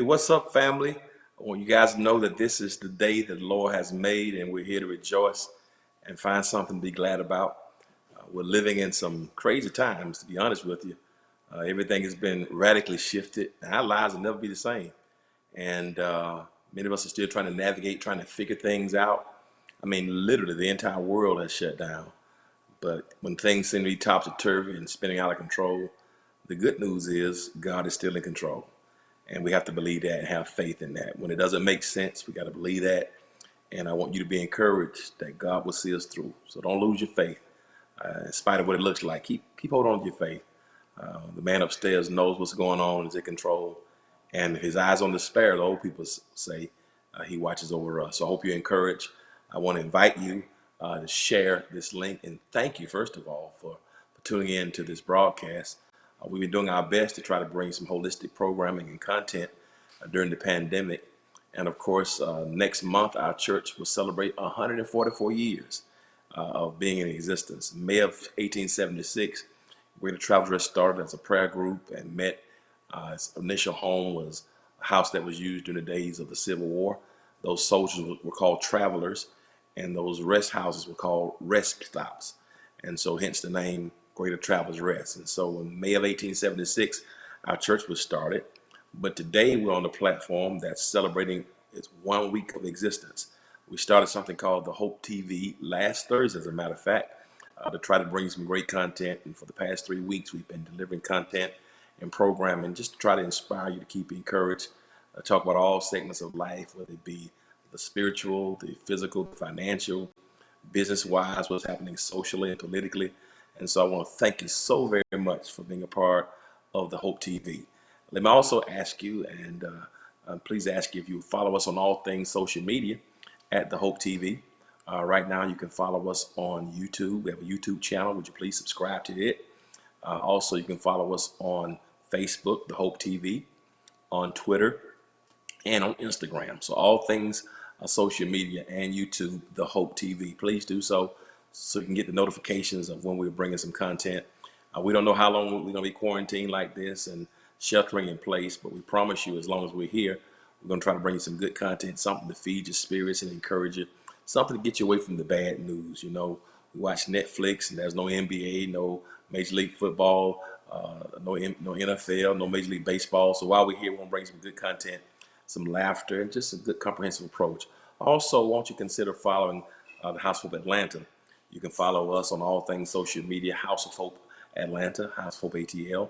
Hey, what's up, family? I want you guys to know that this is the day that the Lord has made, and we're here to rejoice and find something to be glad about. We're living in some crazy times, to be honest with you. Everything has been radically shifted, and our lives will never be the same. And many of us are still trying to navigate, trying to figure things out. I mean, literally, the entire world has shut down. But when things seem to be topsy-turvy and spinning out of control, the good news is God is still in control. And we have to believe that and have faith in that. When it doesn't make sense, we got to believe that. And I want you to be encouraged that God will see us through. So don't lose your faith. In spite of what it looks like, keep holding on to your faith. The man upstairs knows what's going on, is in control. And his eyes on the sparrow, the old people say, he watches over us. So I hope you're encouraged. I want to invite you to share this link. And thank you, first of all, for tuning in to this broadcast. We've been doing our best to try to bring some holistic programming and content during the pandemic. And of course, next month, our church will celebrate 144 years of being in existence. May of 1876, Greater Travelers started as a prayer group and met. Its initial home was a house that was used during the days of the Civil War. Those soldiers were called travelers, and those rest houses were called rest stops. And so hence the name Greater Travelers Rest. And so in May of 1876, our church was started. But today we're on the platform that's celebrating its 1 week of existence. We started something called the Hope TV last Thursday, as a matter of fact, to try to bring some great content. And for the past 3 weeks, we've been delivering content and programming just to try to inspire you to keep encouraged, talk about all segments of life, whether it be the spiritual, the physical, the financial, business-wise, what's happening socially and politically. And so I want to thank you so very much for being a part of the Hope TV. Let me also ask you, and please ask you if you follow us on all things social media at the Hope TV. Right now, you can follow us on YouTube. We have a YouTube channel. Would you please subscribe to it? Also, you can follow us on Facebook, the Hope TV, on Twitter, and on Instagram. So all things social media and YouTube, the Hope TV. Please do so you can get the notifications of when we're bringing some content. We don't know how long we're going to be quarantined like this and sheltering in place, but we promise you, as long as we're here, we're going to try to bring you some good content, something to feed your spirits and encourage you, something to get you away from the bad news. You know, we watch Netflix and there's no NBA, no Major League Football, no NFL, no Major League Baseball. So while we're here, we're going to bring some good content, some laughter, and just a good comprehensive approach. Also, won't you consider following the House of Atlanta? You can follow us on all things social media, House of Hope Atlanta, House of Hope ATL.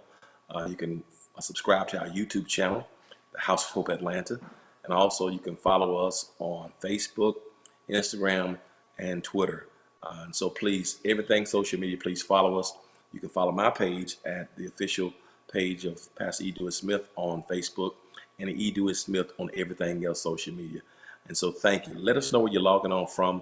You can subscribe to our YouTube channel, the House of Hope Atlanta. And also you can follow us on Facebook, Instagram, and Twitter. And so please, everything social media, please follow us. You can follow my page at the official page of Pastor E. Dewey Smith on Facebook, and E. Dewey Smith on everything else social media. And so thank you. Let us know where you're logging on from.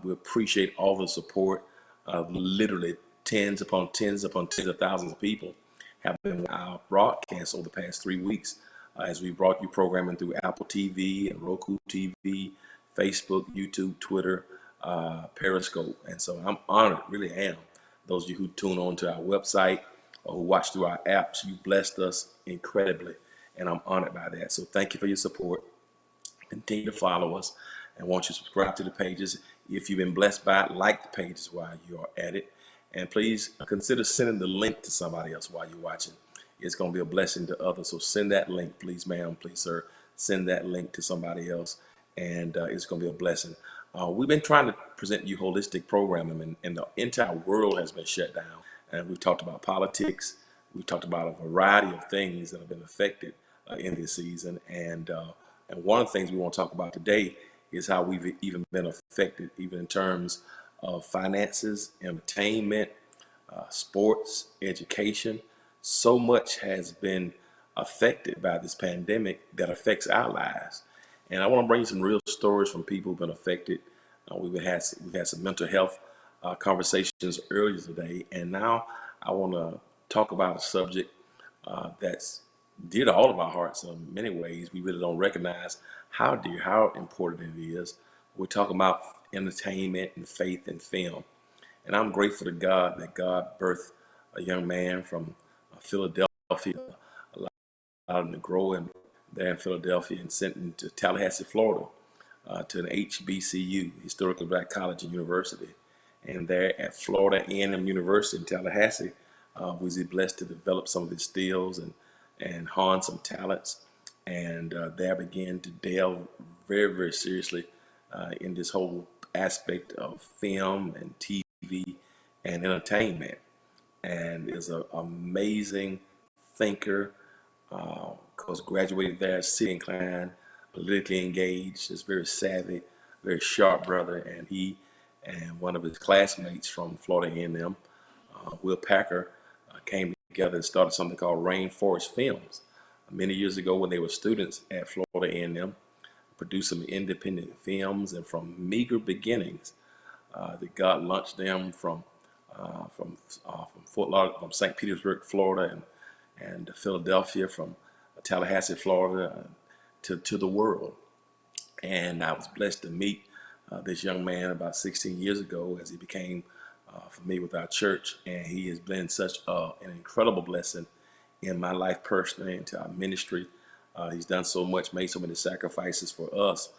We appreciate all the support. Literally tens upon tens upon tens of thousands of people have been our broadcast over the past 3 weeks as we brought you programming through Apple TV and Roku TV, Facebook, YouTube, Twitter, Periscope. And so I'm honored, really am. Those of you who tune on to our website or who watch through our apps, you blessed us incredibly, and I'm honored by that. So thank you for your support. Continue to follow us, and won't you subscribe to the pages. If you've been blessed by it, like the pages while you're at it, and please consider sending the link to somebody else while you're watching. It's going to be a blessing to others, so send that link, please, ma'am, please, sir. Send that link to somebody else, and it's going to be a blessing. We've been trying to present you holistic programming, and the entire world has been shut down. And we've talked about politics. We've talked about a variety of things that have been affected in this season, and one of the things we want to talk about today is how we've even been affected, even in terms of finances, entertainment, sports, education. So much has been affected by this pandemic that affects our lives. And I want to bring you some real stories from people who've been affected. We've had some mental health conversations earlier today, and now I want to talk about a subject that's dear to all of our hearts in many ways. We really don't recognize how dear, how important it is. We're talking about entertainment and faith and film. And I'm grateful to God that God birthed a young man from Philadelphia, allowed him to grow and there in Philadelphia and sent him to Tallahassee, Florida, to an HBCU, Historically Black College and University. And there at Florida A&M University in Tallahassee, was he blessed to develop some of his skills and hone some talents. And there began to delve very, very seriously in this whole aspect of film and TV and entertainment. And is an amazing thinker, because graduated there, city inclined, politically engaged, is very savvy, very sharp brother. And he and one of his classmates from Florida A&M, Will Packer, came together and started something called Rainforest Films many years ago when they were students at Florida A&M. Produced some independent films, and from meager beginnings, that God launched them from Fort Lauderdale, from St. Petersburg, Florida, and Philadelphia, from Tallahassee, Florida, to the world. And I was blessed to meet this young man about 16 years ago as he became familiar with our church, and he has been such an incredible blessing in my life personally and to our ministry. He's done so much, made so many sacrifices for us,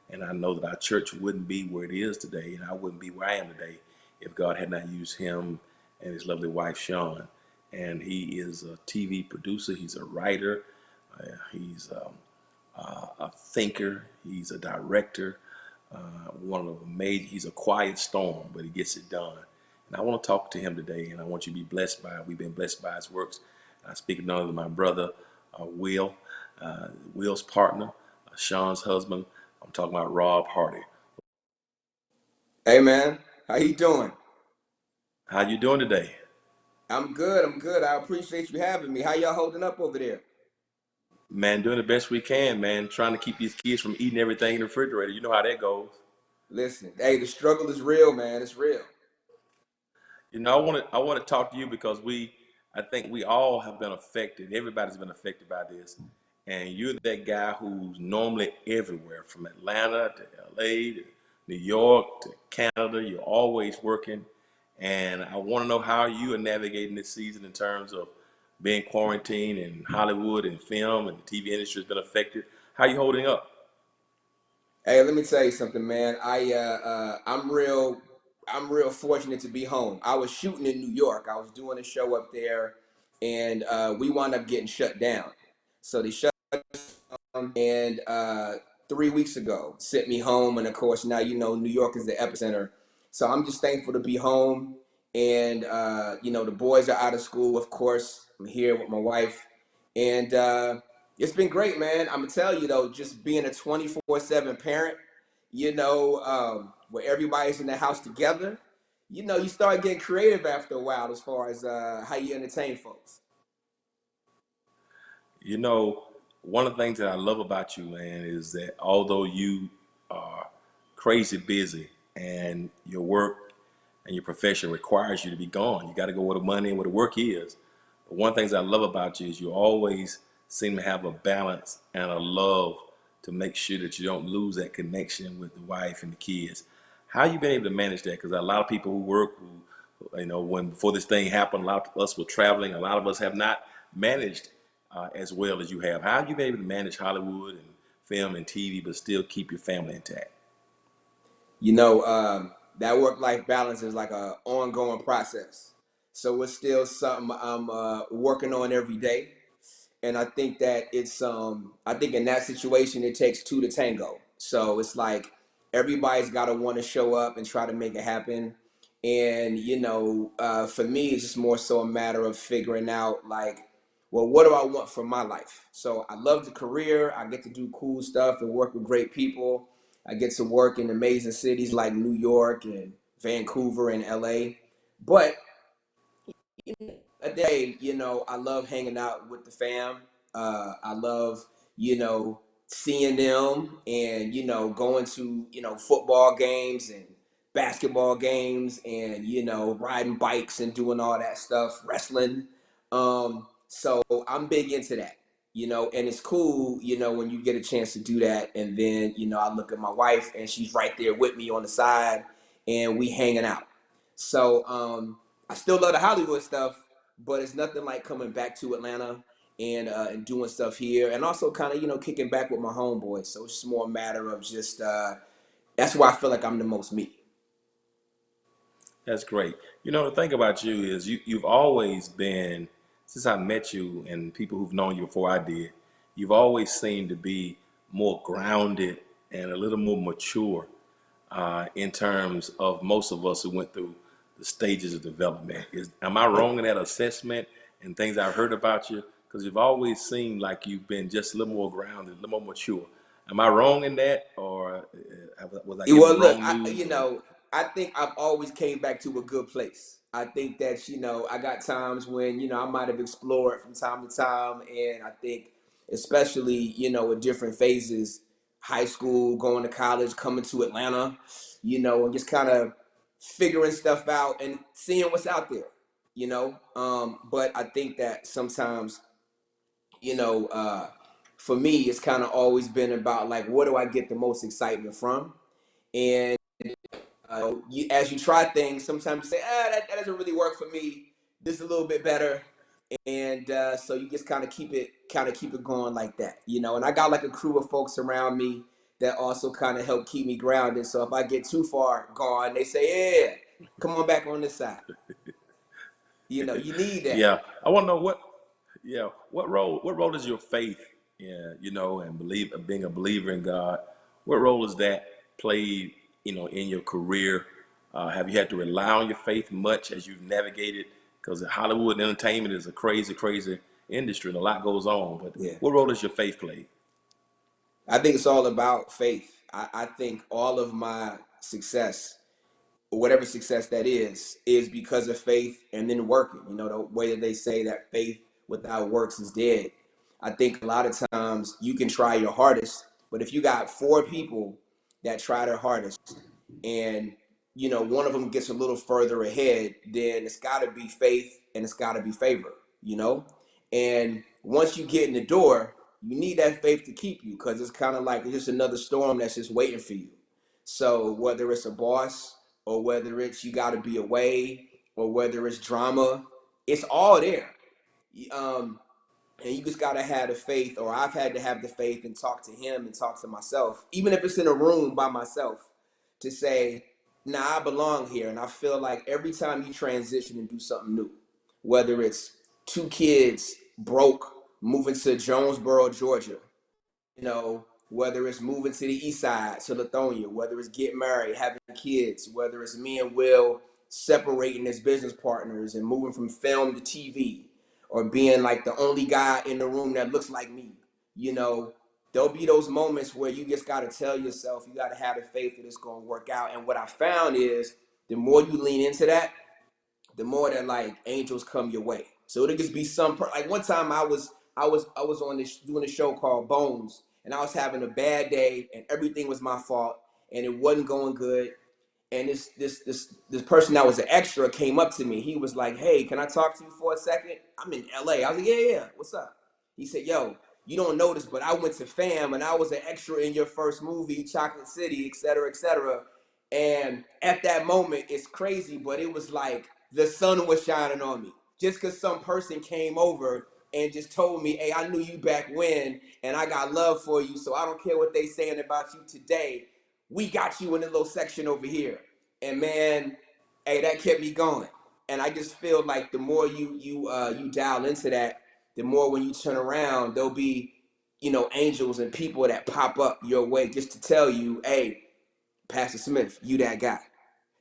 and I know that our church wouldn't be where it is today, and I wouldn't be where I am today if God had not used him and his lovely wife, Sean. And he is a TV producer, he's a writer, he's a thinker, he's a director, one of the major, he's a quiet storm, but he gets it done. And I want to talk to him today, and I want you to be blessed by it. We've been blessed by his works. I speak of none other than my brother, Will, Will's partner, Sean's husband. I'm talking about Rob Hardy. Hey man, how you doing? How you doing today? I'm good. I'm good. I appreciate you having me. How y'all holding up over there? Man, doing the best we can, man. Trying to keep these kids from eating everything in the refrigerator. You know how that goes. Listen, hey, the struggle is real, man. It's real. I want to talk to you because I think we all have been affected. Everybody's been affected by this, and you're that guy who's normally everywhere, from Atlanta to LA to New York to Canada. You're always working, and I want to know how you are navigating this season in terms of being quarantined in Hollywood and film, and the TV industry has been affected. How are you holding up? Hey, let me tell you something, man. I'm real fortunate to be home. I was shooting in New York. I was doing a show up there, and we wound up getting shut down. So they shut and 3 weeks ago sent me home, and of course now New York is the epicenter. So I'm just thankful to be home, and the boys are out of school. Of course, I'm here with my wife, and it's been great, man. I'm gonna tell you though, just being a 24/7 parent, where everybody's in the house together, you start getting creative after a while as far as how you entertain folks. You know, one of the things that I love about you, man, is that although you are crazy busy and your work and your profession requires you to be gone, you got to go where the money and where the work is. But one of the things I love about you is you always seem to have a balance and a love to make sure that you don't lose that connection with the wife and the kids. How you been able to manage that? Because a lot of people who work, when before this thing happened, a lot of us were traveling. A lot of us have not managed as well as you have. How have you been able to manage Hollywood and film and TV, but still keep your family intact? That work-life balance is like a ongoing process. So it's still something I'm working on every day. And I think that I think in that situation it takes two to tango. So it's like everybody's got to want to show up and try to make it happen. And for me, it's just more so a matter of figuring out, like, well, what do I want from my life? So I love the career. I get to do cool stuff and work with great people. I get to work in amazing cities like New York and Vancouver and LA. But a day, I love hanging out with the fam. I love, seeing them and, going to, football games and basketball games and, riding bikes and doing all that stuff, wrestling. So I'm big into that, and it's cool, when you get a chance to do that. And then, I look at my wife and she's right there with me on the side and we hanging out. So I still love the Hollywood stuff, but it's nothing like coming back to Atlanta and doing stuff here, and also kind of kicking back with my homeboys. So it's just more a matter of just that's why I feel like I'm the most me. That's great. The thing about you is you've always been, since I met you and people who've known you before I did, you've always seemed to be more grounded and a little more mature in terms of most of us who went through the stages of development. Am I wrong in that assessment and things I've heard about you? Because you've always seemed like you've been just a little more grounded, a little more mature. Am I wrong in that, or was I getting the Well, look, wrong news? Or I think I've always came back to a good place. I think that I got times when I might have explored from time to time, and I think especially in different phases, high school, going to college, coming to Atlanta, and just kind of figuring stuff out and seeing what's out there. But I think that sometimes you know, uh, for me, it's kind of always been about like, what do I get the most excitement from? And as you try things, sometimes you say, that doesn't really work for me. This is a little bit better, and so you just kind of keep it going like that. And I got like a crew of folks around me that also kind of help keep me grounded. So if I get too far gone, they say, yeah, come on back on this side. You need that. yeah, I want to know what role does your faith, yeah, and being a believer in God, what role has that played, in your career? Have you had to rely on your faith much as you've navigated? Because Hollywood entertainment is a crazy, crazy industry, and a lot goes on. But Yeah. what role does your faith play? I think it's all about faith. I think all of my success, whatever success that is because of faith and then working. The way that they say that faith without works is dead. I think a lot of times you can try your hardest, but if you got four people that try their hardest and one of them gets a little further ahead, then it's got to be faith and it's got to be favor. And once you get in the door, you need that faith to keep you, because it's kind of like it's just another storm that's just waiting for you. So whether it's a boss, or whether it's you got to be away, or whether it's drama, it's all there. um and you just got to have the faith, or I've had to have the faith and talk to him and talk to myself, even if it's in a room by myself, to say, nah, I belong here. And I feel like every time you transition and do something new, whether it's two kids broke moving to Jonesboro, Georgia, whether it's moving to the east side, to Lithonia, whether it's getting married, having kids, whether it's me and Will separating as business partners and moving from film to TV, or being like the only guy in the room that looks like me, there'll be those moments where you just got to tell yourself, you got to have the faith that it's going to work out. And what I found is the more you lean into that, the more that like angels come your way. So it'll just be like one time I was on this doing a show called Bones, and I was having a bad day and everything was my fault and it wasn't going good. And this person that was an extra came up to me. He was like, "Hey, can I talk to you for a second? I'm in LA." I was like, "Yeah, yeah. What's up?" He said, "Yo, you don't know this, but I went to FAM and I was an extra in your first movie, Chocolate City, et cetera, et cetera." And at that moment, it's crazy, but it was like the sun was shining on me. Just because some person came over and just told me, "Hey, I knew you back when, and I got love for you, so I don't care what they saying about you today. We got you in the little section over here." And man, hey, that kept me going. And I just feel like the more you dial into that, the more when you turn around, there'll be angels and people that pop up your way just to tell you, "Hey, Pastor Smith, you that guy."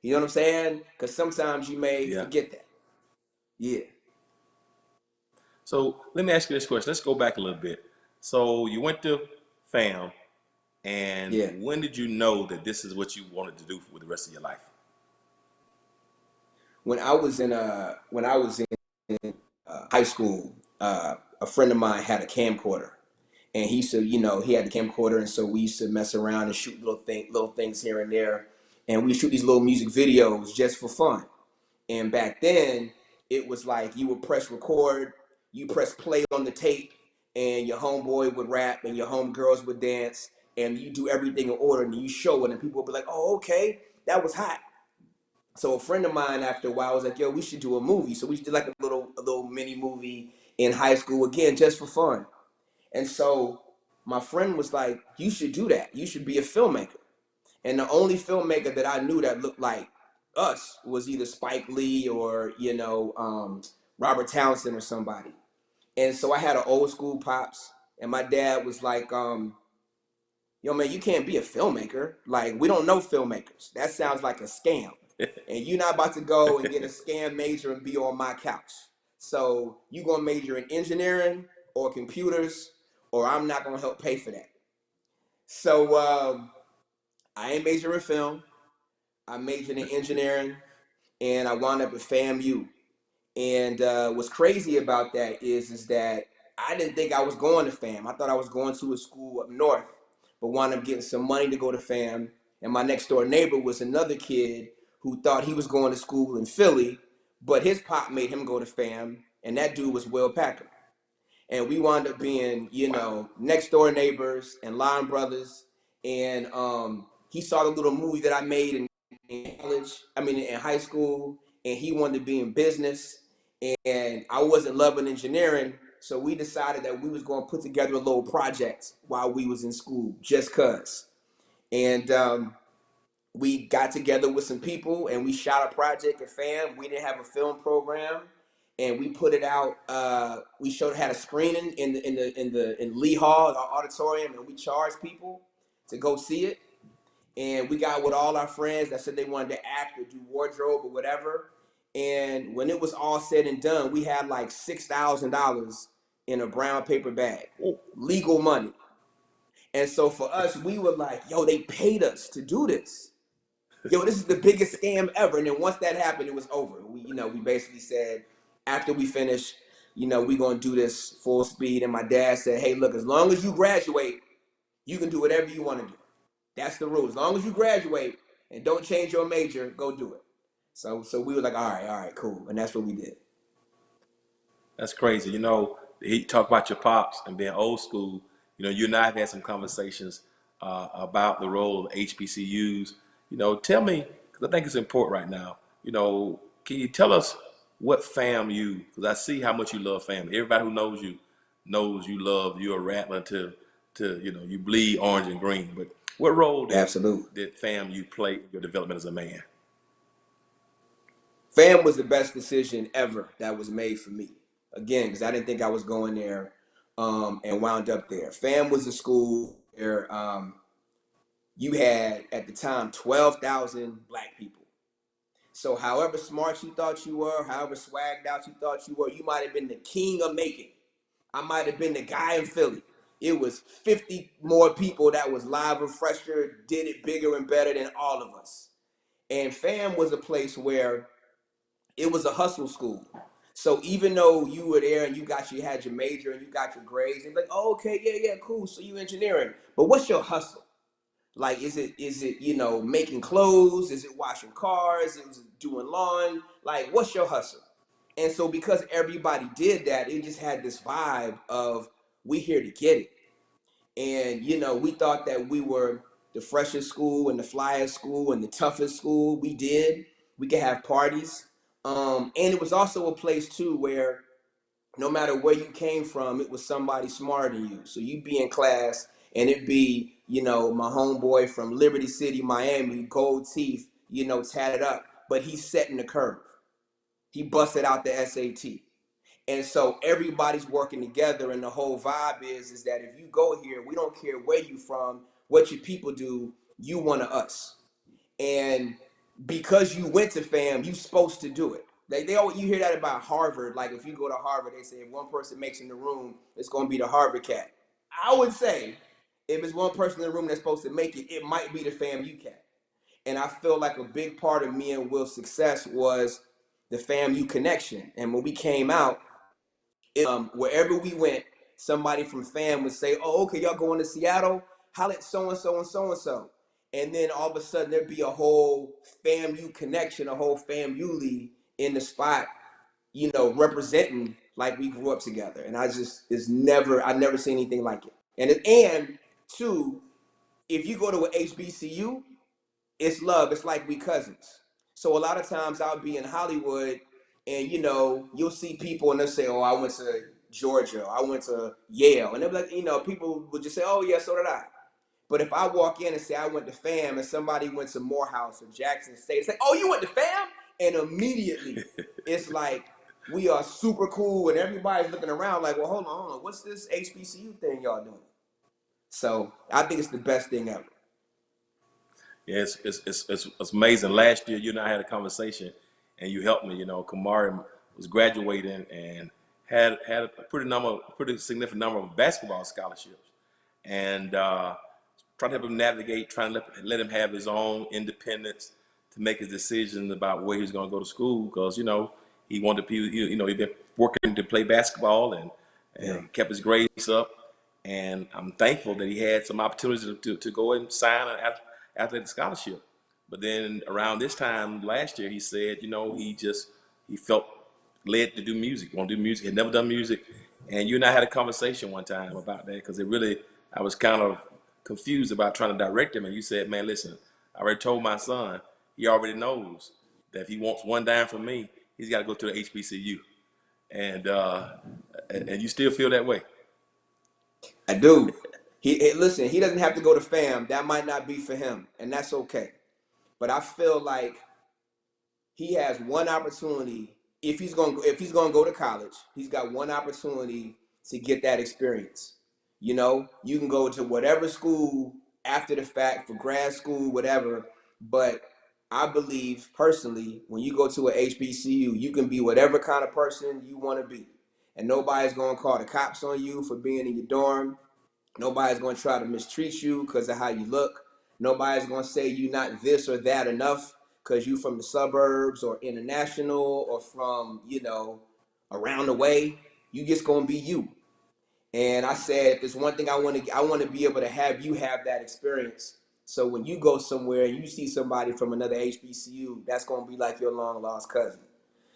You know what I'm saying? Because sometimes you may Yeah. forget that. Yeah, So let me ask you this question. Let's go back a little bit. So you went to FAM, and yeah. when did you know that this is what you wanted to do for the rest of your life? When I was in high school, a friend of mine had a camcorder, and he said, he had the camcorder, and so we used to mess around and shoot little things here and there, and we shoot these little music videos just for fun. And back then, it was like you would press record, you press play on the tape, and your homeboy would rap and your homegirls would dance, and you do everything in order, and you show it, and people would be like, "Oh, okay, that was hot." So a friend of mine, after a while, was like, "Yo, we should do a movie." So we did like a little mini movie, in high school, again, just for fun. And so my friend was like, you should do that. You should be a filmmaker. And the only filmmaker that I knew that looked like us was either Spike Lee or, Robert Townsend or somebody. And so I had an old school pops, and my dad was like, yo, man, you can't be a filmmaker. Like, we don't know filmmakers. That sounds like a scam. And you're not about to go and get a scam major and be on my couch. So you gonna major in engineering or computers, or I'm not gonna help pay for that. So I ain't majoring in film. I majored in engineering, and I wound up at FAMU. And what's crazy about that is that I didn't think I was going to FAM. I thought I was going to a school up north, but wound up getting some money to go to FAM. And my next door neighbor was another kid who thought he was going to school in Philly, but his pop made him go to FAM, and that dude was Will Packer. And we wound up being, Wow. next door neighbors and line brothers. And he saw the little movie that I made in college, in high school, and he wanted to be in business. And I wasn't loving engineering, so we decided that we was going to put together a little project while we was in school, just cause. And we got together with some people and we shot a project at FAM. We didn't have a film program, and we put it out. We had a screening in Lee Hall, our auditorium, and we charged people to go see it. And we got with all our friends that said they wanted to act or do wardrobe or whatever. And when it was all said and done, we had like $6,000 in a brown paper bag, legal money. And so for us, we were like, yo, they paid us to do this. Yo, this is the biggest scam ever. And then once that happened, it was over. We basically said, after we finish, we gonna do this full speed. And my dad said, hey, look, as long as you graduate, you can do whatever you want to do. That's the rule. As long as you graduate and don't change your major, go do it. So we were like, all right, cool. And that's what we did. That's crazy. He talked about your pops and being old school. You and I have had some conversations about the role of HBCUs. Tell me, because I think it's important right now. Can you tell us what FAMU? Because I see how much you love family. Everybody who knows you love. You're a rattler to you bleed orange and green. But what role Absolutely. did FAMU play in your development as a man? FAM was the best decision ever that was made for me. Again, because I didn't think I was going there, and wound up there. FAM was a school where you had, at the time, 12,000 black people. So however smart you thought you were, however swagged out you thought you were, you might have been the king of Macon. I might have been the guy in Philly. It was 50 more people that was live and fresher, did it bigger and better than all of us. And FAM was a place where it was a hustle school. So even though you were there and you had your major and you got your grades, they're like, oh, okay, yeah, cool. So you engineering. But what's your hustle? Like, is it making clothes? Is it washing cars? Is it doing lawn? Like, what's your hustle? And so because everybody did that, it just had this vibe of, we here to get it. And we thought that we were the freshest school and the flyest school and the toughest school. We could have parties. And it was also a place too where no matter where you came from, it was somebody smarter than you. So you'd be in class and it'd be, my homeboy from Liberty City, Miami, gold teeth, tatted up, but he's setting the curve. He busted out the SAT. And so everybody's working together, and the whole vibe is that if you go here, we don't care where you from, what your people do, you one of us. And because you went to FAM, you supposed to do it. They always, you hear that about Harvard. Like, if you go to Harvard, they say if one person makes in the room, it's going to be the Harvard cat. I would say if it's one person in the room that's supposed to make it, it might be the FAMU cat. And I feel like a big part of me and Will's success was the FAMU connection. And when we came out, wherever we went, somebody from FAM would say, oh, okay, y'all going to Seattle? Holla at so-and-so and so-and-so. And then all of a sudden there'd be a whole FAMU connection, a whole FAMU league in the spot, representing like we grew up together. And I never seen anything like it. And two, if you go to an HBCU, it's love. It's like we cousins. So a lot of times I'll be in Hollywood and, you'll see people and they'll say, oh, I went to Georgia, I went to Yale, and they're like, you know, people would just say, oh yeah, so did I. But if I walk in and say I went to FAM and somebody went to Morehouse or Jackson State, it's like, oh, you went to FAM? And immediately it's like we are super cool and everybody's looking around like, well, hold on, what's this HBCU thing y'all doing? So I think it's the best thing ever. Yeah, it's amazing. Last year, you and I had a conversation, and you helped me. You know, Kamari was graduating and had a pretty significant number of basketball scholarships, and trying to help him navigate, trying to let him have his own independence to make his decisions about where he's going to go to school. Because you know he wanted to, you know, he'd been working to play basketball and kept his grades up. And I'm thankful that he had some opportunities to go and sign an athletic scholarship. But then around this time last year, he said, you know, he felt led to do music. He wanted to do music. He had never done music. And you and I had a conversation one time about that because I was kind of confused about trying to direct him. And you said, man, listen, I already told my son, he already knows that if he wants one dime from me, he's got to go to the HBCU. And you still feel that way. I do. Listen, he doesn't have to go to FAM. That might not be for him, and that's okay. But I feel like he has one opportunity. If he's gonna go to college, he's got one opportunity to get that experience. You know, you can go to whatever school after the fact for grad school, whatever. But I believe personally, when you go to a HBCU, you can be whatever kind of person you want to be, and nobody's gonna call the cops on you for being in your dorm. Nobody's going to try to mistreat you because of how you look. Nobody's going to say you not this or that enough because you from the suburbs or international or from, you know, around the way. You just going to be you. And I said, if there's one thing I want to be able to have you have that experience. So when you go somewhere and you see somebody from another HBCU, that's going to be like your long lost cousin.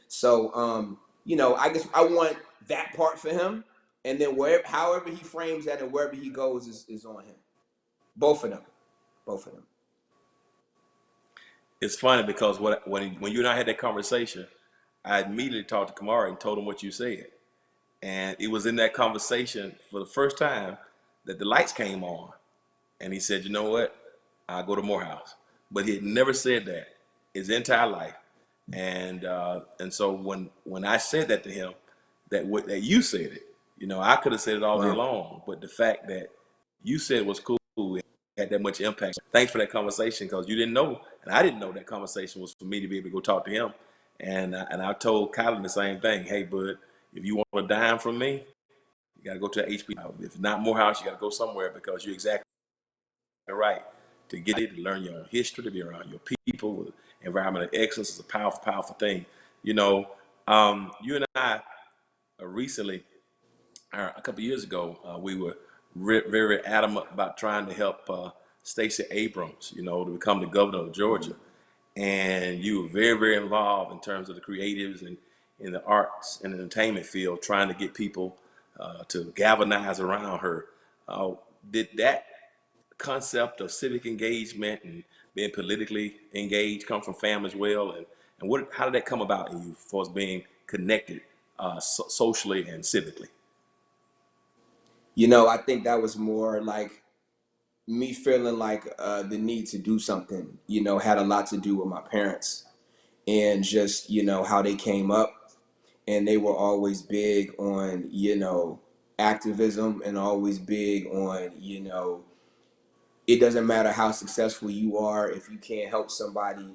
So, you know, I guess I want that part for him, and then however he frames that and wherever he goes is on him. Both of them, both of them. It's funny because when you and I had that conversation, I immediately talked to Kamari and told him what you said. And it was in that conversation for the first time that the lights came on. And he said, you know what? I'll go to Morehouse. But he had never said that his entire life. And so when I said that to him, that you said it, you know, I could have said it all day Wow. long, but the fact that you said it was cool, it had that much impact. Thanks for that conversation because you didn't know, and I didn't know that conversation was for me to be able to go talk to him. And I told Kylan the same thing. Hey, bud, if you want a dime from me, you got to go to the HB. If not Morehouse, you got to go somewhere because you're exactly right. To get it, to learn your own history, to be around your people, environmental excellence is a powerful, powerful thing. You know, you and I recently, a couple of years ago, we were very adamant about trying to help Stacey Abrams, you know, to become the governor of Georgia. And you were very, very involved in terms of the creatives and in the arts and entertainment field, trying to get people to galvanize around her. Did that concept of civic engagement and being politically engaged come from FAM as well? And how did that come about in you for us being connected socially and civically? You know, I think that was more like me feeling like the need to do something. You know, had a lot to do with my parents and just, you know, how they came up, and they were always big on, you know, activism, and always big on, you know, it doesn't matter how successful you are, if you can't help somebody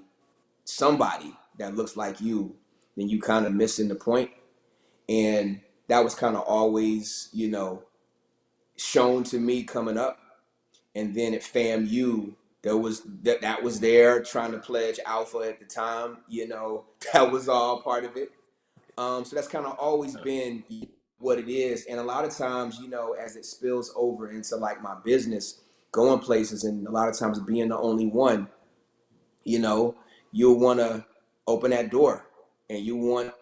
that looks like you, then you kind of missing the point. And that was kind of always, you know, shown to me coming up. And then at FAMU, that was there trying to pledge alpha at the time, you know, that was all part of it. So that's kind of always been what it is. And a lot of times, you know, as it spills over into like my business, going places, and a lot of times being the only one, you know, you'll want to open that door, and you want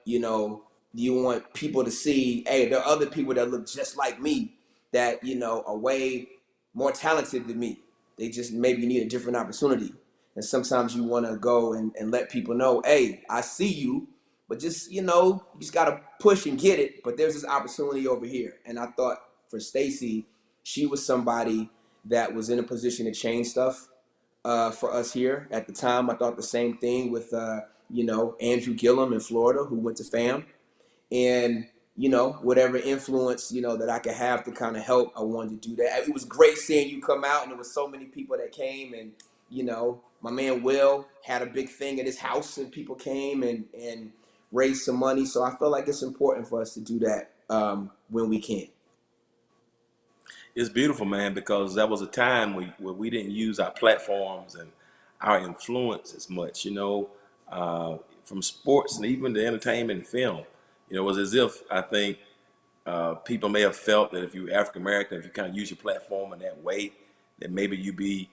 people to see, hey, there are other people that look just like me that, you know, are way more talented than me. They just maybe need a different opportunity. And sometimes you want to go and let people know, hey, I see you, but just, you know, you just gotta push and get it. But there's this opportunity over here. And I thought for Stacy, she was somebody that was in a position to change stuff for us here. At the time, I thought the same thing with, you know, Andrew Gillum in Florida, who went to FAM. And, you know, whatever influence, you know, that I could have to kind of help, I wanted to do that. It was great seeing you come out, and there was so many people that came. And, you know, my man Will had a big thing at his house, and people came and raised some money. So I feel like it's important for us to do that when we can. It's beautiful, man, because that was a time where we didn't use our platforms and our influence as much, you know, from sports and even the entertainment and film. You know, it was as if I think people may have felt that if you're African American, if you kind of use your platform in that way, that maybe you be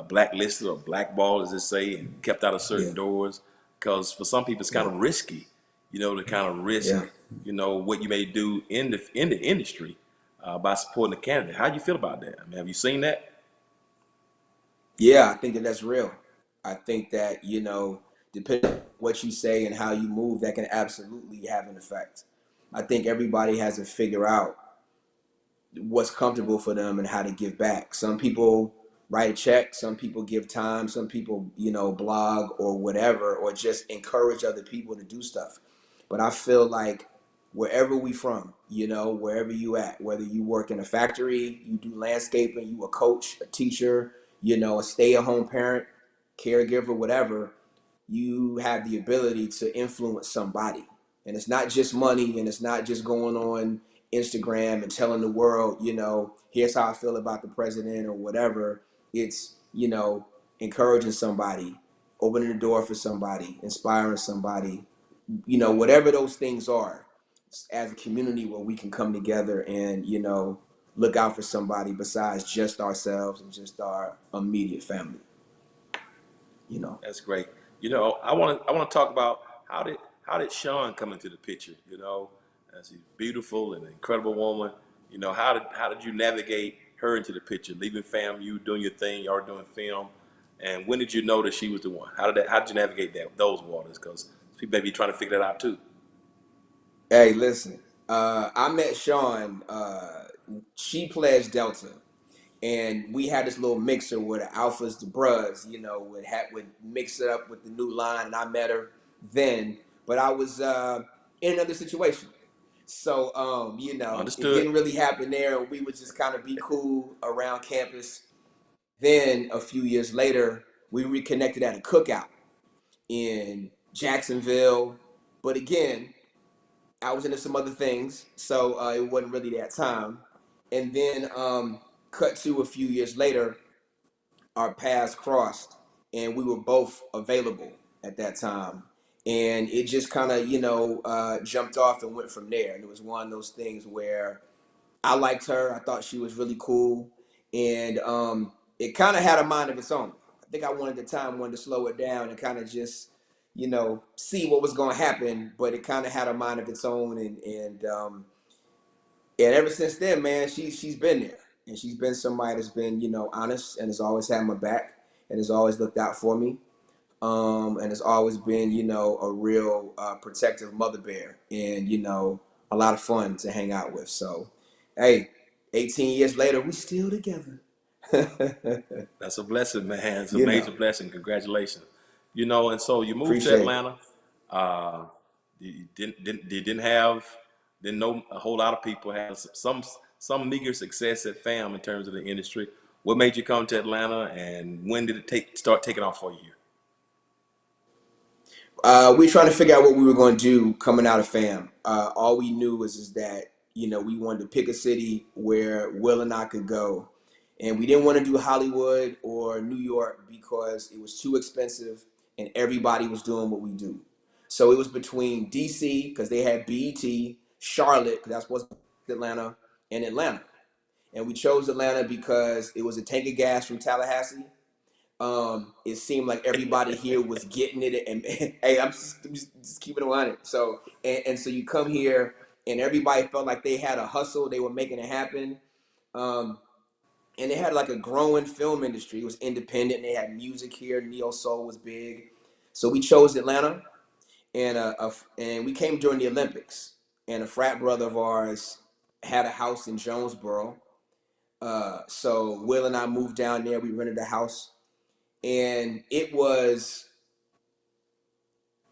blacklisted or blackballed, as they say, and kept out of Yeah. certain doors. Because for some people, it's kind Yeah. of risky, you know, to kind of risk, Yeah. you know, what you may do in the industry by supporting a candidate. How do you feel about that? I mean, have you seen that? Yeah, I think that that's real. I think that, you know, depending on what you say and how you move, that can absolutely have an effect. I think everybody has to figure out what's comfortable for them and how to give back. Some people write a check, some people give time, some people, you know, blog or whatever, or just encourage other people to do stuff. But I feel like wherever we from, you know, wherever you at, whether you work in a factory, you do landscaping, you a coach, a teacher, you know, a stay-at-home parent, caregiver, whatever, you have the ability to influence somebody. And it's not just money, and it's not just going on Instagram and telling the world, you know, here's how I feel about the president or whatever. It's, you know, encouraging somebody, opening the door for somebody, inspiring somebody, you know, whatever those things are, as a community where we can come together and, you know, look out for somebody besides just ourselves and just our immediate family, you know. That's great. You know, I want to talk about how did Sean come into the picture? You know, as a beautiful and incredible woman. You know, how did you navigate her into the picture? Leaving FAMU, doing your thing, you are doing film, and when did you know that she was the one? How did you navigate those waters? Because people may be trying to figure that out too. Hey, listen, I met Sean, she pledged Delta, and we had this little mixer where the alphas, the bros, you know, would mix it up with the new line, and I met her then, but I was in another situation. So, you know, it Understood. didn't really happen there. We would just kind of be cool around campus. Then a few years later, we reconnected at a cookout in Jacksonville. But again, I was into some other things, so it wasn't really that time. And then, cut to a few years later, our paths crossed, and we were both available at that time. And it just kind of, you know, jumped off and went from there. And it was one of those things where I liked her. I thought she was really cool, and it kind of had a mind of its own. I think I wanted at the time wanted to slow it down and kind of just, you know, see what was going to happen. But it kind of had a mind of its own, and ever since then, man, she's been there, and she's been somebody that's been, you know, honest and has always had my back and has always looked out for me, and has always been, you know, a real protective mother bear, and, you know, a lot of fun to hang out with. So, hey, 18 years later, we still together. That's a blessing, man. It's a You know, major blessing. Congratulations. You know, and so you moved to appreciate it. Atlanta. Uh, you didn't know a whole lot of people had some meager success at FAM in terms of the industry. What made you come to Atlanta, and when did it start taking off for you here? We were trying to figure out what we were going to do coming out of FAM. All we knew was that, you know, we wanted to pick a city where Will and I could go, and we didn't want to do Hollywood or New York because it was too expensive, and everybody was doing what we do. So it was between DC because they had BET, Charlotte because that's what's Atlanta, and Atlanta. And we chose Atlanta because it was a tank of gas from Tallahassee. It seemed like everybody here was getting it, and hey, I'm just keeping it on it. So and so you come here, and everybody felt like they had a hustle, they were making it happen, um, and they had like a growing film industry. It was independent. They had music here. Neo soul was big, so we chose Atlanta, and we came during the Olympics, and a frat brother of ours had a house in Jonesboro. So Will and I moved down there. We rented a house, and it was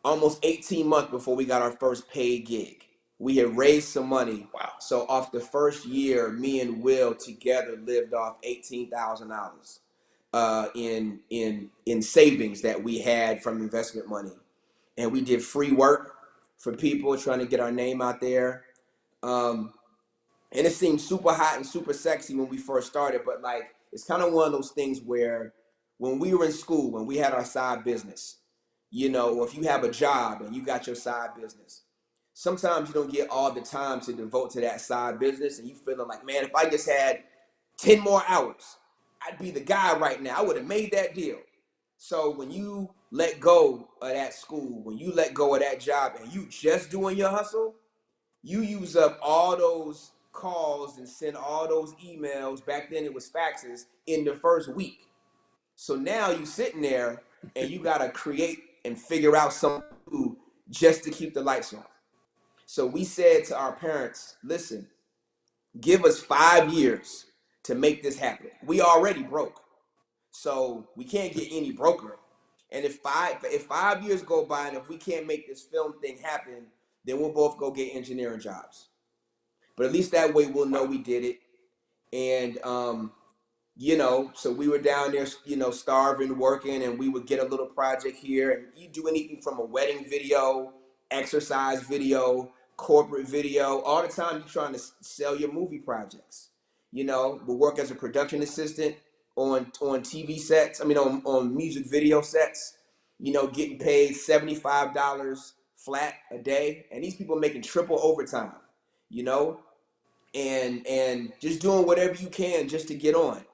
almost 18 months before we got our first paid gig. We had raised some money. Wow. So off the first year, me and Will together lived off $18,000 in savings that we had from investment money. And we did free work for people trying to get our name out there. Um, and it seemed super hot and super sexy when we first started, but like it's kind of one of those things where when we were in school, when we had our side business, you know, or if you have a job and you got your side business, sometimes you don't get all the time to devote to that side business, and you feeling like, man, if I just had 10 more hours, I'd be the guy right now. I would have made that deal. So when you let go of that school, when you let go of that job and you just doing your hustle, you use up all those calls and send all those emails. Back then it was faxes in the first week. So now you sitting there and you gotta create and figure out something just to keep the lights on. So we said to our parents, listen, give us 5 years to make this happen. We already broke. So we can't get any broker. And if 5 years go by and if we can't make this film thing happen, then we'll both go get engineering jobs. But at least that way we'll know we did it. And you know, so we were down there, you know, starving, working, and we would get a little project here. And you do anything from a wedding video, exercise video, corporate video. All the time you're trying to sell your movie projects. You know, we'll work as a production assistant on TV sets. I mean, on music video sets. You know, getting paid $75 flat a day, and these people making triple overtime. You know, and just doing whatever you can just to get on.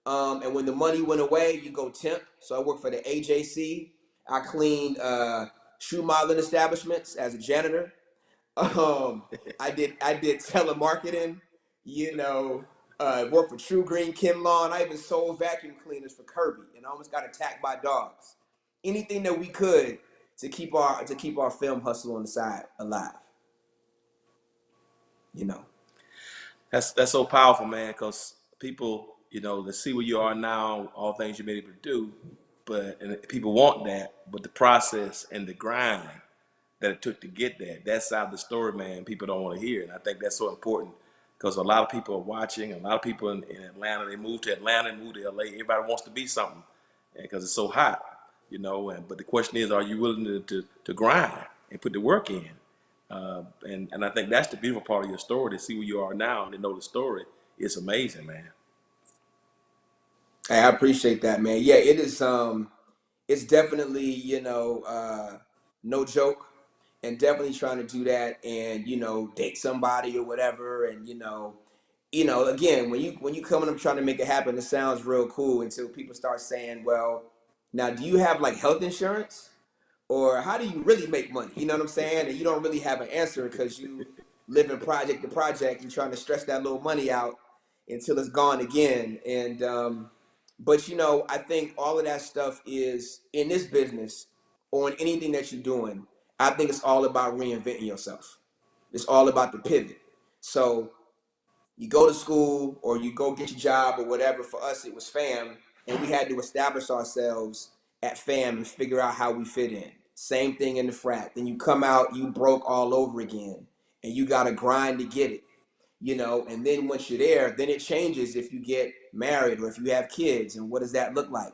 And when the money went away, you go temp. So I worked for the AJC. I cleaned shoe modeling establishments as a janitor. I did telemarketing. You know, worked for True Green Ken Law, and I even sold vacuum cleaners for Kirby, and I almost got attacked by dogs. Anything that we could to keep our film hustle on the side alive. You know. That's so powerful, man, because people, you know, they see where you are now, all things you've been able to do, but and people want that, but the process and the grind that it took to get that side of the story, man, people don't want to hear. And I think that's so important because a lot of people are watching, a lot of people in Atlanta, they move to Atlanta, move to LA, everybody wants to be something because it's so hot, you know, but the question is, are you willing to grind and put the work in? And I think that's the beautiful part of your story, to see where you are now and to know the story. It's amazing, man. Hey, I appreciate that, man. Yeah, it is. It's definitely, you know, no joke, and definitely trying to do that, and you know, date somebody or whatever, and again, when you coming up trying to make it happen, it sounds real cool until people start saying, well, now do you have like health insurance? Or how do you really make money? You know what I'm saying? And you don't really have an answer because you live in project to project and trying to stretch that little money out until it's gone again. And but you know, I think all of that stuff is in this business or in anything that you're doing. I think it's all about reinventing yourself. It's all about the pivot. So you go to school or you go get your job or whatever. For us, it was FAM, and we had to establish ourselves at FAM and figure out how we fit in. Same thing in the frat. Then you come out, you broke all over again, and you got to grind to get it, you know. And then once you're there, then it changes if you get married or if you have kids, and what does that look like?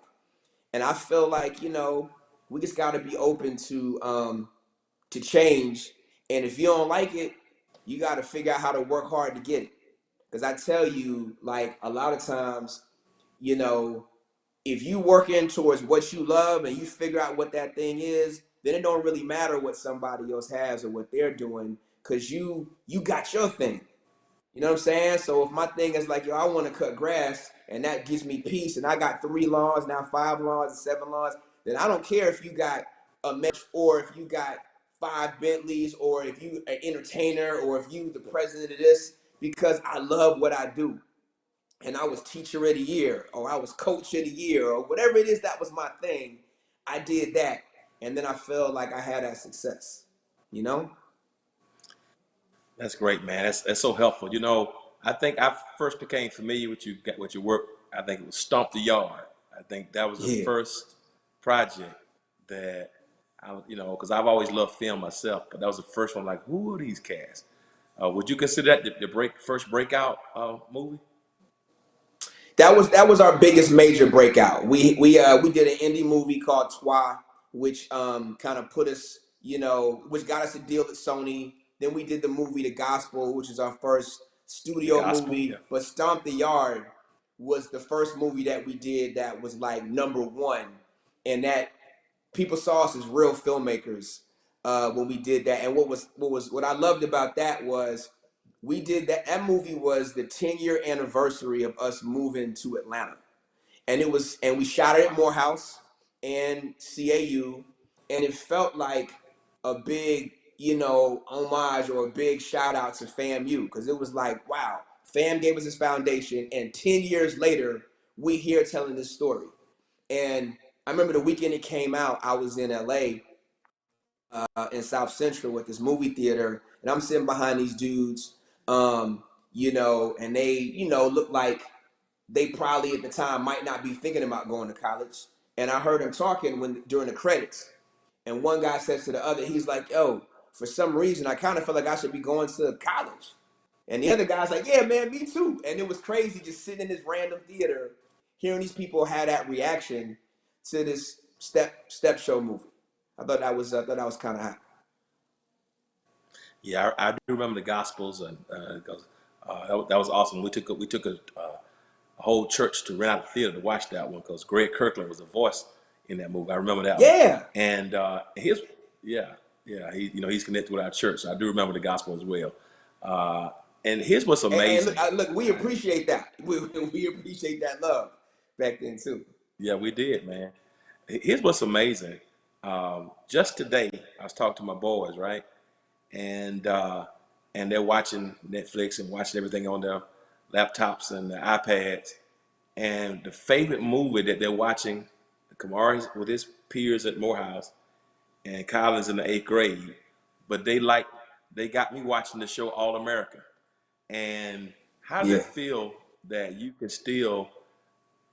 And I feel like, you know, we just got to be open to change. And if you don't like it, you got to figure out how to work hard to get it. Because I tell you, like a lot of times, you know, if you work in towards what you love and you figure out what that thing is, then it don't really matter what somebody else has or what they're doing, because you got your thing. You know what I'm saying? So if my thing is like, yo, I want to cut grass and that gives me peace, and I got 3 lawns, now 5 lawns and 7 lawns, then I don't care if you got a match or if you got 5 Bentleys or if you an entertainer or if you the president of this, because I love what I do. And I was teacher of the year or I was coach of the year or whatever it is that was my thing. I did that. and then I feel like I had that success, you know? That's great, man. That's so helpful. You know, I think I first became familiar with with your work. I think it was Stomp the Yard. I think that was the Yeah. first project that you know, because I've always loved film myself, but that was the first one. Like, who are these cats? Would you consider that the first breakout movie? That was our biggest major breakout. We did an indie movie called Twa, which kind of put us, you know, which got us a deal at Sony. Then we did the movie The Gospel, which is our first The studio Gospel, yeah. movie. But Stomp the Yard was the first movie that we did that was like number one, and that people saw us as real filmmakers when we did that. And what I loved about that was we did that. That movie was the 10-year anniversary of us moving to Atlanta, and we shot it at Morehouse and CAU, and it felt like a big, you know, homage or a big shout out to FAMU, because it was like, wow, FAM gave us this foundation, and 10 years later we here telling this story. And I remember the weekend it came out, I was in LA, in South Central with this movie theater, and I'm sitting behind these dudes, you know, and they, you know, look like they probably at the time might not be thinking about going to college. And I heard them talking during the credits, and one guy says to the other, he's like, "Yo, for some reason, I kind of feel like I should be going to college." And the other guy's like, "Yeah, man, me too." And it was crazy just sitting in this random theater, hearing these people have that reaction to this step show movie. I thought that was kind of hot. Yeah, I do remember the Gospels, and that was awesome. We took a whole church to rent out the theater to watch that one because Greg Kirkland was a voice in that movie. I remember that one. Yeah. And yeah, yeah, he's connected with our church. So I do remember the Gospel as well. Uh, and here's what's And look, amazing. look, we appreciate that. We appreciate that love back then too. Yeah, we did, man. Here's what's amazing. Just today, I was talking to my boys, right? And they're watching Netflix and watching everything on their laptops and their iPads. And the favorite movie that they're watching, Kamari with his peers at Morehouse, and Kylan's in the 8th grade, but they got me watching the show All America. And how does Yeah. it feel that you can still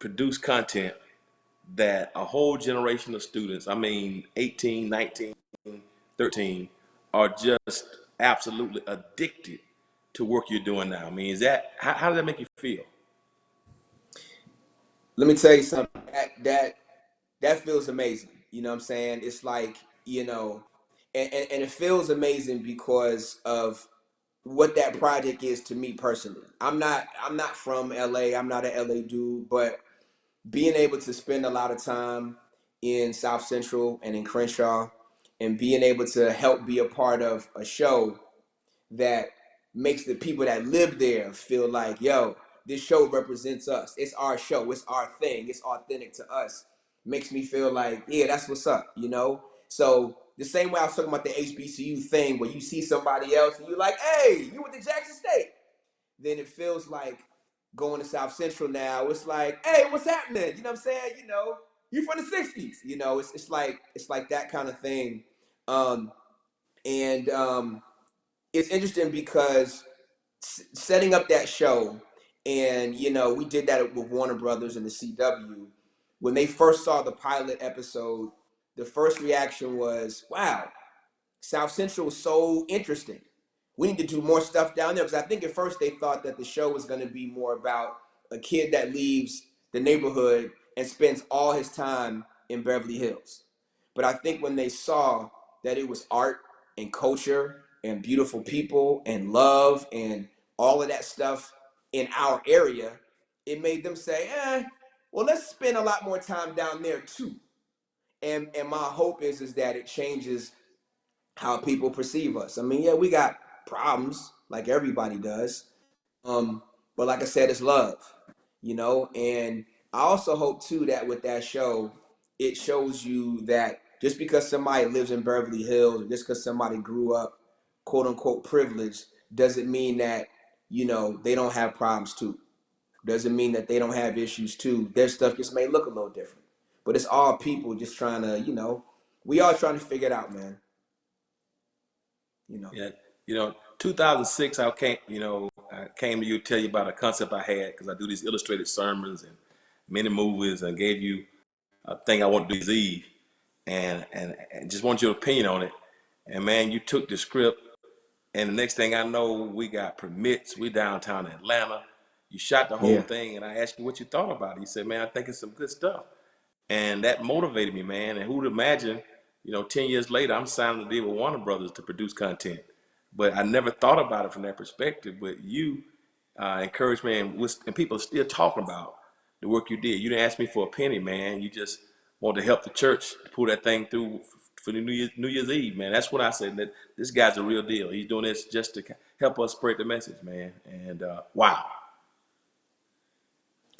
produce content that a whole generation of students, I mean 18, 19, 13, are just absolutely addicted to work you're doing now? I mean, how does that make you feel? Let me tell you something. That feels amazing. You know what I'm saying? It's like, you know, and it feels amazing because of what that project is to me personally. I'm not from LA. I'm not an LA dude, but being able to spend a lot of time in South Central and in Crenshaw, and being able to help be a part of a show that makes the people that live there feel like, yo, this show represents us. It's our show. It's our thing. It's authentic to us. Makes me feel like, yeah, that's what's up, you know? So the same way I was talking about the HBCU thing, where you see somebody else and you're like, hey, you went to Jackson State. Then it feels like going to South Central now. It's like, hey, what's happening? You know what I'm saying? You know, you from the 60s. You know, it's like that kind of thing. Um, and it's interesting because setting up that show, and you know, we did that with Warner Brothers and the CW. When they first saw the pilot episode, the first reaction was, wow, South Central was so interesting. We need to do more stuff down there, because I think at first they thought that the show was going to be more about a kid that leaves the neighborhood and spends all his time in Beverly Hills. But I think when they saw that it was art and culture and beautiful people and love and all of that stuff in our area, it made them say, well, let's spend a lot more time down there too. And my hope is that it changes how people perceive us. I mean, yeah, we got problems like everybody does. Um, but like I said, it's love, you know. And I also hope too that with that show, it shows you that just because somebody lives in Beverly Hills, or just because somebody grew up quote unquote privileged, doesn't mean that, you know, they don't have problems too. Doesn't mean that they don't have issues too. Their stuff just may look a little different. But it's all people just trying to, you know, we all trying to figure it out, man. You know. Yeah, 2006, I came to you to tell you about a concept I had because I do these illustrated sermons and many movies, and gave you a thing I want to do this Eve, and just want your opinion on it. And man, you took the script, and the next thing I know, we got permits. We downtown Atlanta. You shot the whole Yeah. thing, and I asked you what you thought about it. You said, "Man, I think it's some good stuff." And that motivated me, man. And who would imagine, 10 years later, I'm signing a deal with Warner Brothers to produce content. But I never thought about it from that perspective. But you encouraged me, and people are still talking about the work you did. You didn't ask me for a penny, man. You just wanted to help the church pull that thing through for the New Year's Eve, man. That's what I said. That this guy's a real deal. He's doing this just to help us spread the message, man. And wow.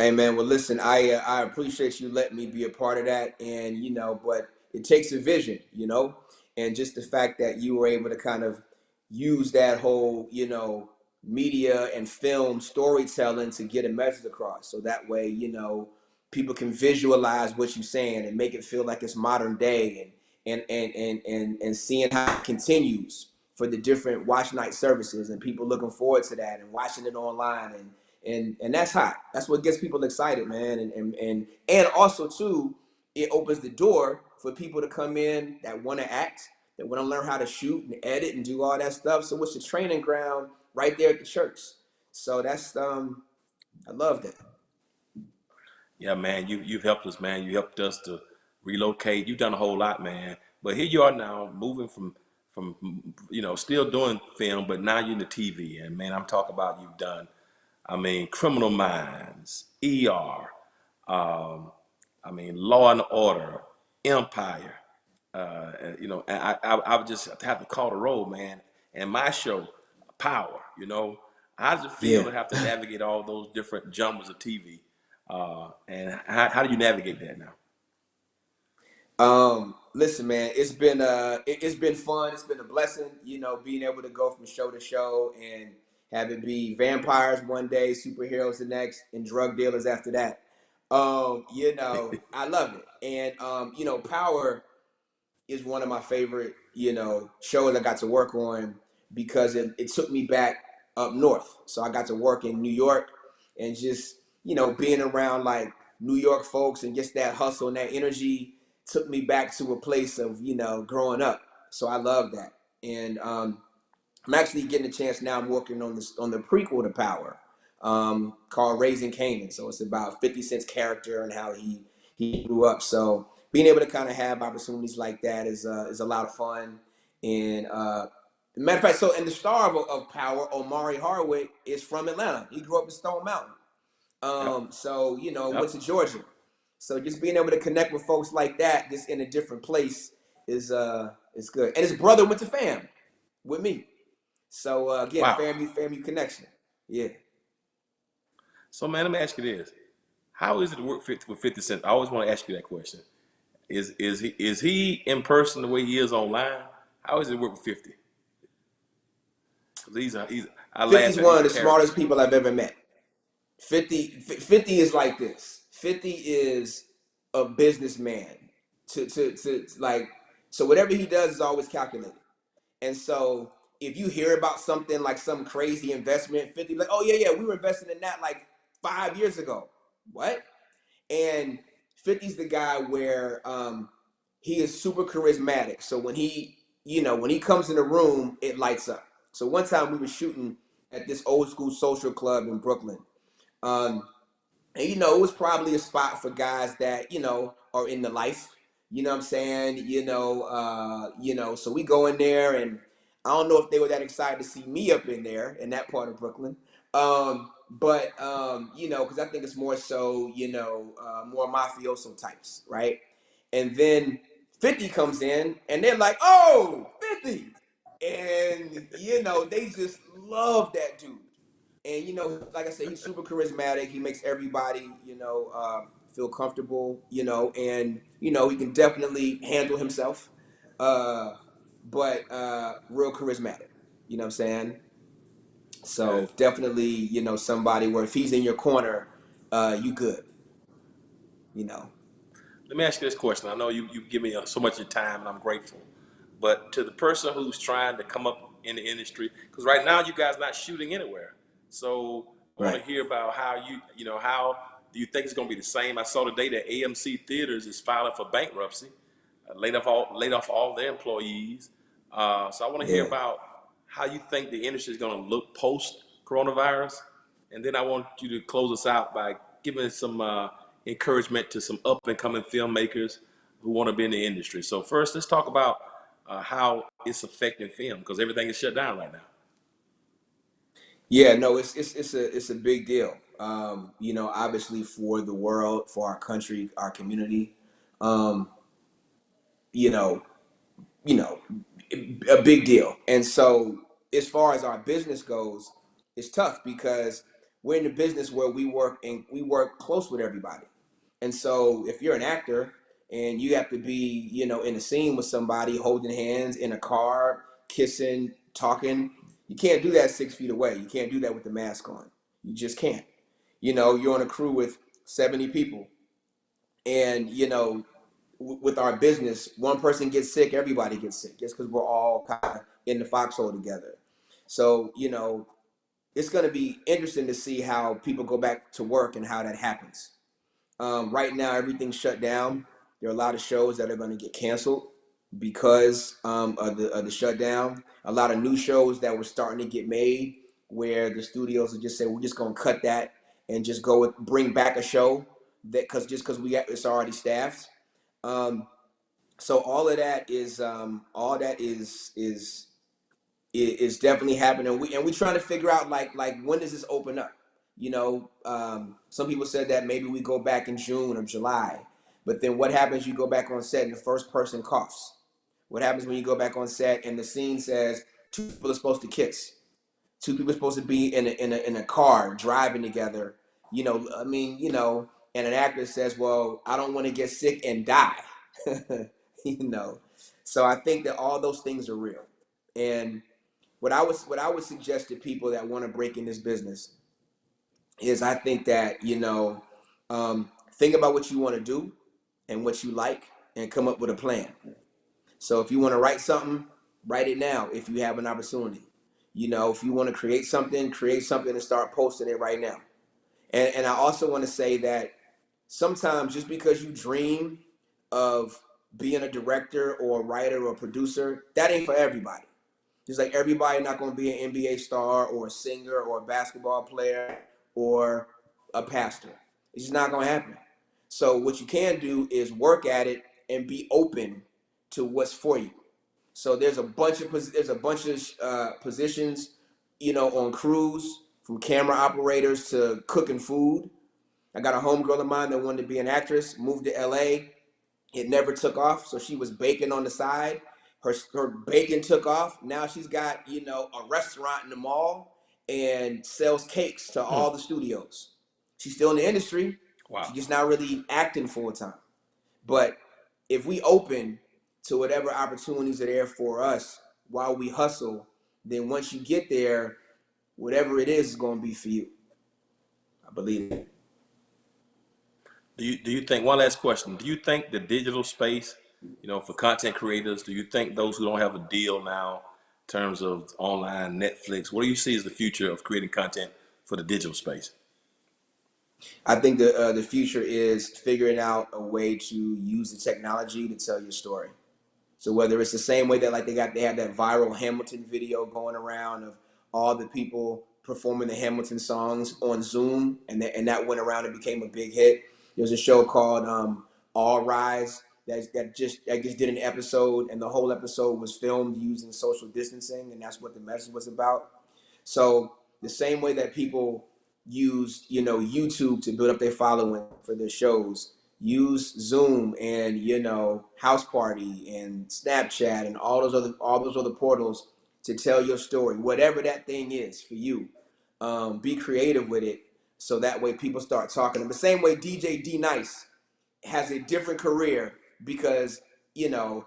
Hey man, well listen, I appreciate you letting me be a part of that, and but it takes a vision, and just the fact that you were able to kind of use that whole, media and film storytelling to get a message across, so that way, people can visualize what you're saying and make it feel like it's modern day, and seeing how it continues for the different watch night services, and people looking forward to that and watching it online, and that's hot. That's what gets people excited, man. And also too, it opens the door for people to come in that want to act, that want to learn how to shoot and edit and do all that stuff. So it's a training ground right there at the church. So that's I love that. Yeah, man, you've helped us, man. You helped us to relocate. You've done a whole lot, man. But here you are now, moving from still doing film, but now you're in the TV. And man, I'm talking about you've done. I mean, Criminal Minds, ER. I mean, Law and Order, Empire. I would just have to call the roll, man. And my show, Power. How does it feel Yeah. to have to navigate all those different genres of TV? And how do you navigate that now? Listen, man, it's been fun. It's been a blessing, being able to go from show to show and have it be vampires one day, superheroes the next, and drug dealers after that. I love it. And Power is one of my favorite, shows I got to work on because it took me back up north. So I got to work in New York and just, being around like New York folks and just that hustle and that energy took me back to a place of, growing up. So I love that. And I'm actually getting a chance now. I'm working on the prequel to Power, called Raising Canaan. So it's about 50 Cent's character and how he grew up. So being able to kind of have opportunities like that is a lot of fun. And matter of fact, and the star of Power, Omari Hardwick, is from Atlanta. He grew up in Stone Mountain. Yep. Went Yep. to Georgia. So just being able to connect with folks like that, just in a different place, is good. And his brother went to FAM with me. So again, Wow. FAMU connection. Yeah. So man, let me ask you this: how is it to work with 50 Cent? I always want to ask you that question. Is he in person the way he is online? How is it to work with 50? Because I 50 laugh is at one his of the character. smartest people I've ever met. 50 is like this. 50 is a businessman. To like, so whatever he does is always calculated. And so if you hear about something like some crazy investment, 50 like, oh yeah, we were investing in that like 5 years ago. What? And 50's the guy where he is super charismatic. So when he comes in the room, it lights up. So one time we were shooting at this old school social club in Brooklyn. Um, and it was probably a spot for guys that, are in the life. You know what I'm saying? So we go in there, and I don't know if they were that excited to see me up in there in that part of Brooklyn. Because I think it's more so, more mafioso types, right? And then 50 comes in and they're like, oh, 50. And they just love that dude. And like I said, he's super charismatic. He makes everybody, feel comfortable, and he can definitely handle himself. Uh, but real charismatic. You know what I'm saying? Yeah. So definitely, somebody where if he's in your corner, you good, you know. Let me ask you this question. I know you give me so much of your time, and I'm grateful. But to the person who's trying to come up in the industry, because right now you guys not shooting anywhere. So I want to Right. hear about how how do you think it's going to be the same? I saw today that AMC Theaters is filing for bankruptcy, laid off all their employees. So I want to hear Yeah. about how you think the industry is going to look post coronavirus, and then I want you to close us out by giving some encouragement to some up and coming filmmakers who want to be in the industry. So first, let's talk about how it's affecting film because everything is shut down right now. Yeah, no, it's a big deal. Obviously for the world, for our country, our community, um, you know, you know, a big deal. And so, as far as our business goes, it's tough because we're in the business where we work close with everybody. And so, if you're an actor and you have to be, in a scene with somebody, holding hands in a car, kissing, talking, you can't do that 6 feet away. You can't do that with the mask on. You just can't. You're on a crew with 70 people, and with our business, one person gets sick, everybody gets sick, just because we're all kind of in the foxhole together. So it's going to be interesting to see how people go back to work and how that happens. Right now, everything's shut down. There are a lot of shows that are going to get canceled because of the shutdown. A lot of new shows that were starting to get made, where the studios are just saying we're just going to cut that and just bring back a show that because it's already staffed. Um, so all that is definitely happening. We trying to figure out like when does this open up? Some people said that maybe we go back in June or July, but then what happens? You go back on set and the first person coughs. What happens when you go back on set and the scene says two people are supposed to kiss? Two people are supposed to be in a car driving together. And an actor says, "Well, I don't want to get sick and die." you know. So I think that all those things are real. And what I would suggest to people that want to break in this business is I think that think about what you want to do and what you like and come up with a plan. So if you want to write something, write it now if you have an opportunity. If you want to create something and start posting it right now. And I also want to say that sometimes just because you dream of being a director or a writer or a producer, that ain't for everybody. Just like everybody not going to be an NBA star or a singer or a basketball player or a pastor. It's just not going to happen. So what you can do is work at it and be open to what's for you. So there's a bunch of positions, on crews, from camera operators to cooking food. I got a homegirl of mine that wanted to be an actress, moved to LA. It never took off, so she was baking on the side. Her baking took off. Now she's got a restaurant in the mall and sells cakes to Hmm. all the studios. She's still in the industry. Wow. She's just not really acting full time. But if we open to whatever opportunities are there for us while we hustle, then once you get there, whatever it is going to be for you. I believe it. Do you think, one last question, do you think the digital space, for content creators, do you think those who don't have a deal now in terms of online Netflix, what do you see as the future of creating content for the digital space? I think the future is figuring out a way to use the technology to tell your story. So whether it's the same way that like they have that viral Hamilton video going around of all the people performing the Hamilton songs on Zoom, and that went around and became a big hit. There's a show called All Rise that just did an episode, and the whole episode was filmed using social distancing, and that's what the message was about. So the same way that people use, YouTube to build up their following for their shows, use Zoom and House Party and Snapchat and all those other portals to tell your story, whatever that thing is for you. Be creative with it, so that way people start talking. The same way DJ D Nice has a different career because you know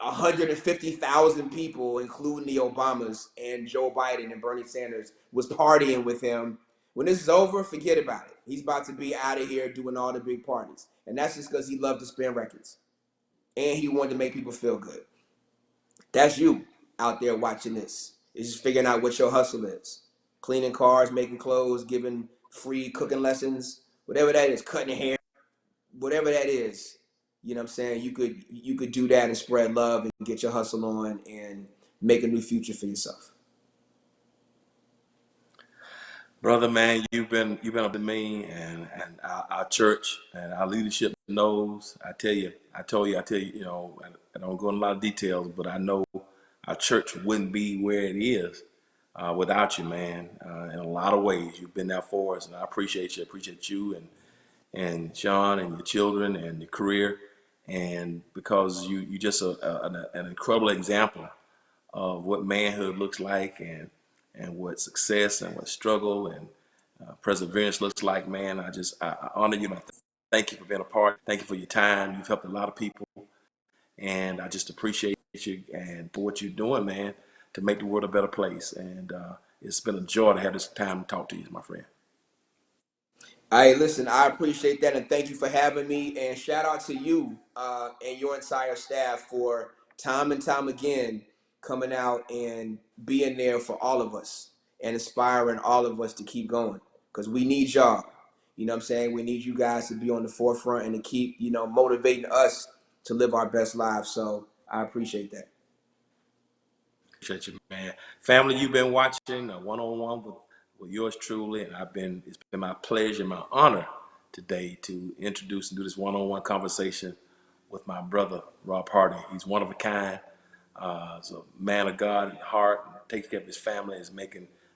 150,000 people, including the Obamas and Joe Biden and Bernie Sanders, was partying with him When this is over, forget about it. He's about to be out of here doing all the big parties. And that's just because he loved to spin records. And he wanted to make people feel good. That's you out there watching this. It's just figuring out what your hustle is. Cleaning cars, making clothes, giving free cooking lessons, whatever that is, cutting hair, whatever that is. You know what I'm saying? You could do that and spread love and get your hustle on and make a new future for yourself. Brother, man, you've been up to me and our church and our leadership knows. I tell you, you know, I don't go in a lot of details, but I know our church wouldn't be where it is without you, man. In a lot of ways, you've been there for us, and I appreciate you. Appreciate you and Sean and your children and your career, and because you just an incredible example of what manhood looks like and what success and what struggle and perseverance looks like, man. I honor you. And thank you for being a part. Thank you for your time. You've helped a lot of people, and I just appreciate you and for what you're doing, man, to make the world a better place. And it's been a joy to have this time to talk to you, my friend. Hey, listen, I appreciate that, and thank you for having me. And shout out to you and your entire staff for time and time again coming out and being there for all of us and inspiring all of us to keep going, because we need y'all. You know what I'm saying? We need you guys to be on the forefront and to keep, you know, motivating us to live our best lives. So I appreciate that. Appreciate you, man. Family, you've been watching a one-on-one with yours truly, and it's been my pleasure, my honor today to introduce and do this one-on-one conversation with my brother, Rob Hardy. He's one of a kind. He's a man of God at heart, and takes care of his family,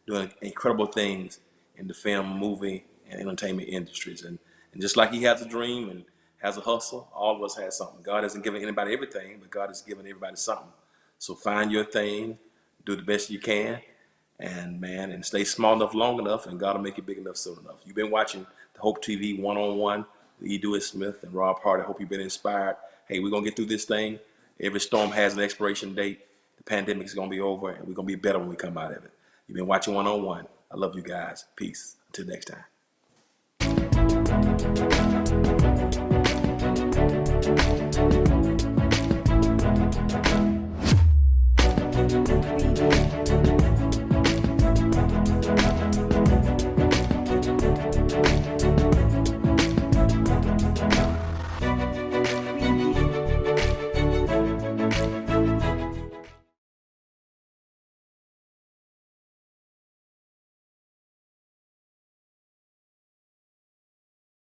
doing incredible things in the film, movie, and entertainment industries. And just like he has a dream and has a hustle, all of us have something. God hasn't given anybody everything, but God has given everybody something. So find your thing, do the best you can, and stay small enough long enough, and God will make you big enough soon enough. You've been watching the Hope TV one-on-one with E. Dewey Smith and Rob Hardy. I hope you've been inspired. Hey, we're going to get through this thing. Every storm has an expiration date. The pandemic is going to be over, and we're going to be better when we come out of it. You've been watching one-on-one. I love you guys. Peace. Until next time.